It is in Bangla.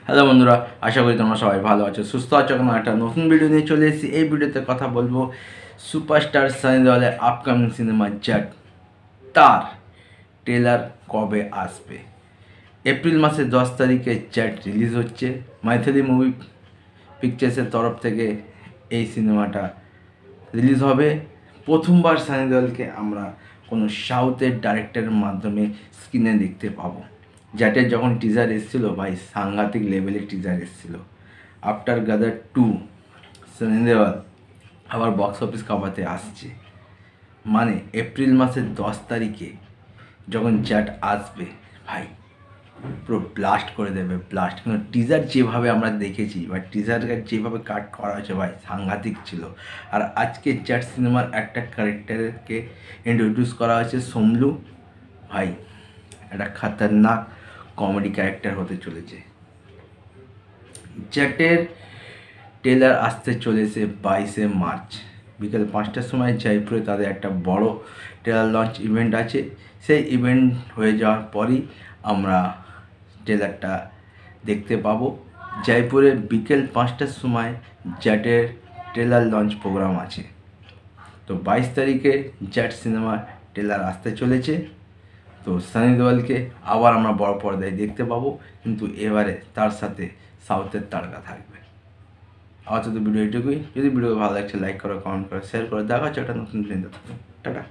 হ্যালো বন্ধুরা, আশা করি তোমরা সবাই ভালো আছো, সুস্থ আছো। কোনো একটা নতুন ভিডিও নিয়ে চলে এসেছি। এই ভিডিওতে কথা বলবো সুপারস্টার সানি দেওয়ালের আপকামিং সিনেমা জাট, তার ট্রেলার কবে আসবে। এপ্রিল মাসের 10 তারিখে জাট রিলিজ হচ্ছে। মাইথিলি মুভি পিকচার্সের তরফ থেকে এই সিনেমাটা রিলিজ হবে। প্রথমবার সানি দেওয়ালকে আমরা কোনো সাউথের ডাইরেক্টরের মাধ্যমে স্ক্রিনে দেখতে পাবো। জ্যাটের যখন টিজার এসেছিলো, ভাই সাংঘাতিক লেভেলের টিজার এসেছিলো। আফটার গাদার 2 সানি দেওয়াল আবার বক্স অফিস কাঁপাতে আসছে। মানে এপ্রিল মাসের 10 তারিখে যখন জ্যাট আসবে, ভাই পুরো ব্লাস্ট করে দেবে, ব্লাস্ট। কিন্তু টিজার যেভাবে আমরা দেখেছি বা টিজারকে যেভাবে কাট করা হয়েছে, ভাই সাংঘাতিক ছিল। আর আজকে জ্যাট সিনেমার একটা ক্যারেক্টারকে ইন্ট্রোডিউস করা হয়েছে, সোমলু। ভাই একটা খতরনাক কমেডি ক্যারেক্টার হতে চলেছে। জ্যাটের ট্রেলার আসতে চলেছে 22শে মার্চ বিকেল 5টার সময় জয়পুরে তাদের একটা বড় ট্রেলার লঞ্চ ইভেন্ট আছে। সেই ইভেন্ট হয়ে যাওয়ার পরই আমরা ট্রেলারটা দেখতে পাবো। জয়পুরে বিকেল 5টার সময় জ্যাটের ট্রেলার লঞ্চ প্রোগ্রাম আছে। তো 22 তারিখে জ্যাট সিনেমার ট্রেলার আসতে চলেছে। তো সানি দেওয়ালকে আবার আমরা বড় পর্দায় দেখতে পাবো, কিন্তু এবারে তার সাথে সাউথের তারকা থাকবে। আপাতত ভিডিও এটুকুই। যদি ভিডিও ভালো লাগছে লাইক করো, কমেন্ট করো, শেয়ার করো। দেখা হচ্ছে একটা নতুন ভিডিওতে। টাটা।